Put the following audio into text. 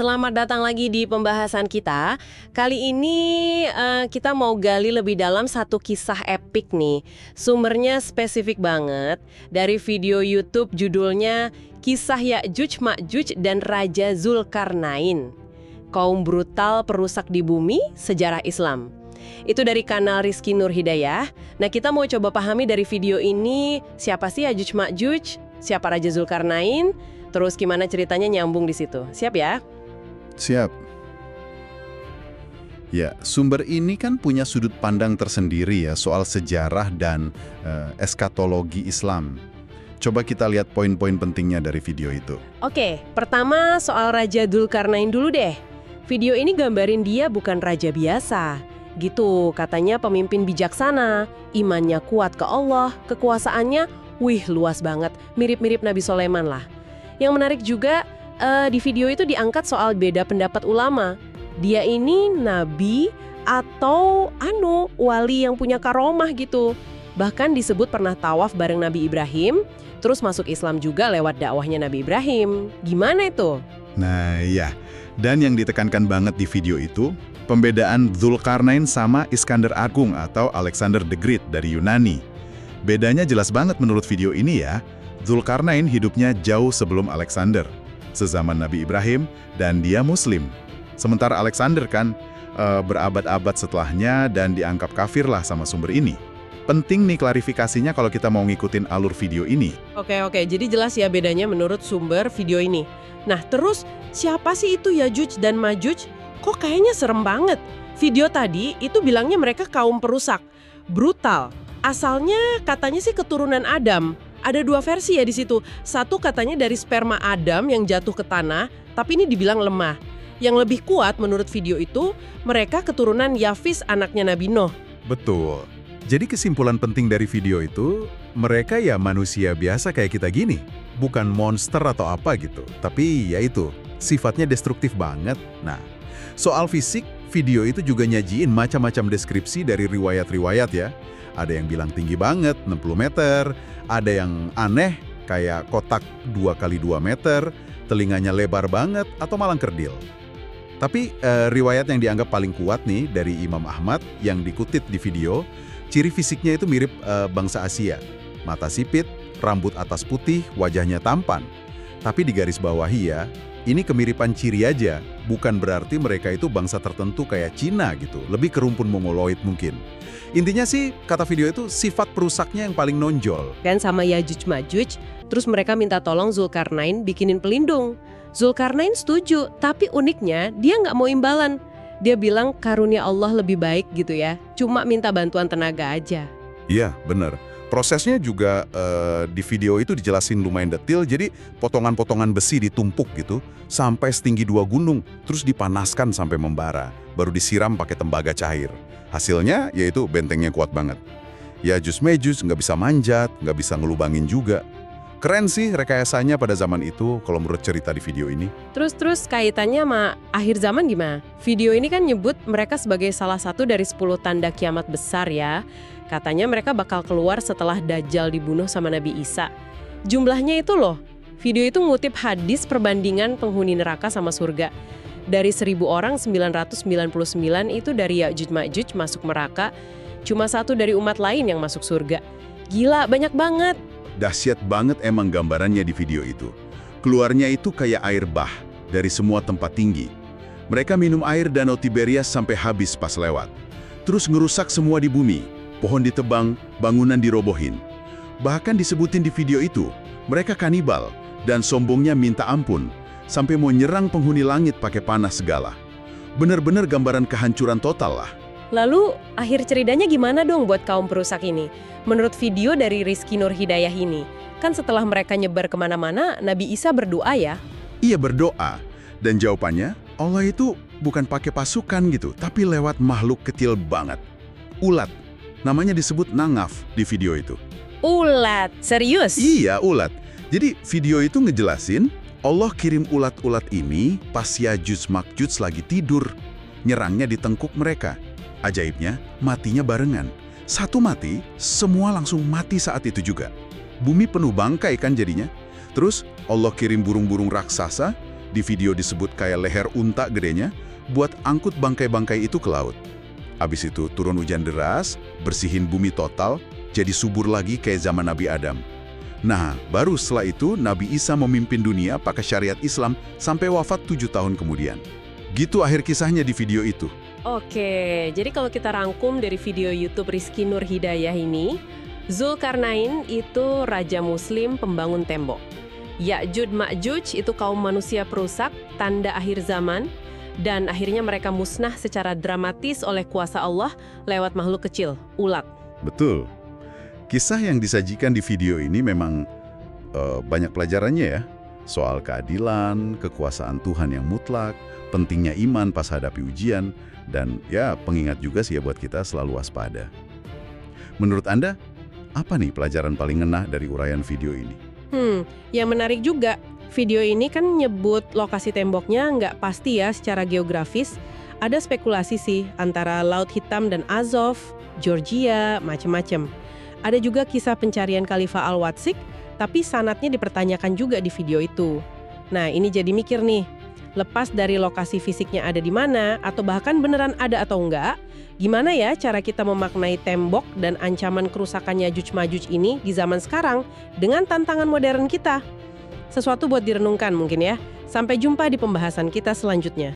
Selamat datang lagi di pembahasan kita. Kali ini kita mau gali lebih dalam satu kisah epik nih. Sumbernya spesifik banget dari video YouTube judulnya Kisah Ya'juj Ma'juj dan Raja Zulkarnain. Kaum brutal perusak di bumi, sejarah Islam. Itu dari kanal Rizky Nur Hidayah. Nah, kita mau coba pahami dari video ini siapa sih Ya'juj Ma'juj, siapa Raja Zulkarnain, terus gimana ceritanya nyambung di situ. Siap ya? Siap. Ya, sumber ini kan punya sudut pandang tersendiri ya soal sejarah dan eskatologi Islam. Coba kita lihat poin-poin pentingnya dari video itu. Oke, pertama soal Raja Zulkarnain dulu deh. Video ini gambarin dia bukan raja biasa. Gitu, katanya pemimpin bijaksana, imannya kuat ke Allah, kekuasaannya, luas banget, mirip-mirip Nabi Sulaiman lah. Yang menarik juga, di video itu diangkat soal beda pendapat ulama. Dia ini nabi atau wali yang punya karomah gitu. Bahkan disebut pernah tawaf bareng Nabi Ibrahim, terus masuk Islam juga lewat dakwahnya Nabi Ibrahim. Gimana itu? Nah, ya. Dan yang ditekankan banget di video itu, pembedaan Zulkarnain sama Iskandar Agung atau Alexander the Great dari Yunani. Bedanya jelas banget menurut video ini ya. Zulkarnain hidupnya jauh sebelum Alexander, sezaman Nabi Ibrahim, dan dia Muslim. Sementara Alexander kan berabad-abad setelahnya dan dianggap kafir lah sama sumber ini. Penting nih klarifikasinya kalau kita mau ngikutin alur video ini. Oke, jadi jelas ya bedanya menurut sumber video ini. Nah, terus siapa sih itu Ya'juj dan Ma'juj? Kok kayaknya serem banget? Video tadi itu bilangnya mereka kaum perusak, brutal. Asalnya katanya sih keturunan Adam. Ada dua versi ya di situ. Satu katanya dari sperma Adam yang jatuh ke tanah, tapi ini dibilang lemah. Yang lebih kuat menurut video itu, mereka keturunan Yafis anaknya Nabi Nuh. Betul. Jadi kesimpulan penting dari video itu, mereka ya manusia biasa kayak kita gini. Bukan monster atau apa gitu. Tapi ya itu, sifatnya destruktif banget. Nah, soal fisik, video itu juga nyajiin macam-macam deskripsi dari riwayat-riwayat ya. Ada yang bilang tinggi banget, 60 meter. Ada yang aneh, kayak kotak 2x2 meter, telinganya lebar banget, atau malang kerdil. Tapi riwayat yang dianggap paling kuat nih dari Imam Ahmad yang dikutip di video, ciri fisiknya itu mirip bangsa Asia. Mata sipit, rambut atas putih, wajahnya tampan. Tapi di garis bawahi ya, ini kemiripan ciri aja, bukan berarti mereka itu bangsa tertentu kayak Cina gitu, lebih ke rumpun Mongoloid mungkin. Intinya sih, kata video itu sifat perusaknya yang paling nonjol. Kan sama Ya'juj Ma'juj, terus mereka minta tolong Zulkarnain bikinin pelindung. Zulkarnain setuju, tapi uniknya dia nggak mau imbalan. Dia bilang karunia Allah lebih baik gitu ya, cuma minta bantuan tenaga aja. Iya, bener. Prosesnya juga di video itu dijelasin lumayan detail, jadi potongan-potongan besi ditumpuk gitu, sampai setinggi 2 gunung, terus dipanaskan sampai membara, baru disiram pakai tembaga cair. Hasilnya yaitu bentengnya kuat banget. Ya'juj Ma'juj nggak bisa manjat, nggak bisa ngelubangin juga. Keren sih rekayasanya pada zaman itu kalau menurut cerita di video ini. Terus kaitannya sama akhir zaman gimana? Video ini kan nyebut mereka sebagai salah satu dari 10 tanda kiamat besar ya. Katanya mereka bakal keluar setelah Dajjal dibunuh sama Nabi Isa. Jumlahnya itu loh. Video itu ngutip hadis perbandingan penghuni neraka sama surga. Dari 1000 orang, 999 itu dari Ya'juj Ma'juj masuk neraka. Cuma 1 dari umat lain yang masuk surga. Gila, banyak banget. Dahsyat banget emang gambarannya di video itu. Keluarnya itu kayak air bah dari semua tempat tinggi. Mereka minum air Danau Tiberias sampai habis pas lewat. Terus ngerusak semua di bumi. Pohon ditebang, bangunan dirobohin. Bahkan disebutin di video itu, mereka kanibal dan sombongnya minta ampun. Sampai mau nyerang penghuni langit pakai panah segala. Bener-bener gambaran kehancuran total lah. Lalu, akhir ceritanya gimana dong buat kaum perusak ini? Menurut video dari Rizky Nur Hidayah ini, kan setelah mereka nyebar kemana-mana, Nabi Isa berdoa ya? Ia berdoa, dan jawabannya, Allah itu bukan pakai pasukan gitu, tapi lewat makhluk kecil banget. Ulat, namanya disebut Nangaf di video itu. Ulat, serius? Iya, ulat. Jadi video itu ngejelasin, Allah kirim ulat-ulat ini pas Ya'juj Ma'juj lagi tidur. Nyerangnya di tengkuk mereka. Ajaibnya, matinya barengan. Satu mati, semua langsung mati saat itu juga. Bumi penuh bangkai kan jadinya. Terus Allah kirim burung-burung raksasa, Di video disebut kayak leher unta gedenya, buat angkut bangkai-bangkai itu ke laut. Habis itu turun hujan deras, bersihin bumi total, jadi subur lagi kayak zaman Nabi Adam. Nah, baru setelah itu Nabi Isa memimpin dunia pakai syariat Islam sampai wafat 7 tahun kemudian. Gitu akhir kisahnya di video itu. Oke, jadi kalau kita rangkum dari video YouTube Rizky Nur Hidayah ini, Zulkarnain itu raja muslim pembangun tembok. Ya'juj Ma'juj itu kaum manusia perusak, tanda akhir zaman, dan akhirnya mereka musnah secara dramatis oleh kuasa Allah lewat makhluk kecil, ulat. Betul. Kisah yang disajikan di video ini memang banyak pelajarannya ya. Soal keadilan, kekuasaan Tuhan yang mutlak, pentingnya iman pas hadapi ujian, dan ya pengingat juga sih ya buat kita selalu waspada. Menurut Anda, apa nih pelajaran paling ngena dari uraian video ini? Yang menarik juga, video ini kan nyebut lokasi temboknya nggak pasti ya secara geografis. Ada spekulasi sih antara Laut Hitam dan Azov, Georgia, macem-macem. Ada juga kisah pencarian Khalifah Al-Watsik, tapi sanadnya dipertanyakan juga di video itu. Nah, ini jadi mikir nih, lepas dari lokasi fisiknya ada di mana, atau bahkan beneran ada atau enggak, gimana ya cara kita memaknai tembok dan ancaman kerusakan Ya'juj Ma'juj ini di zaman sekarang dengan tantangan modern kita? Sesuatu buat direnungkan mungkin ya. Sampai jumpa di pembahasan kita selanjutnya.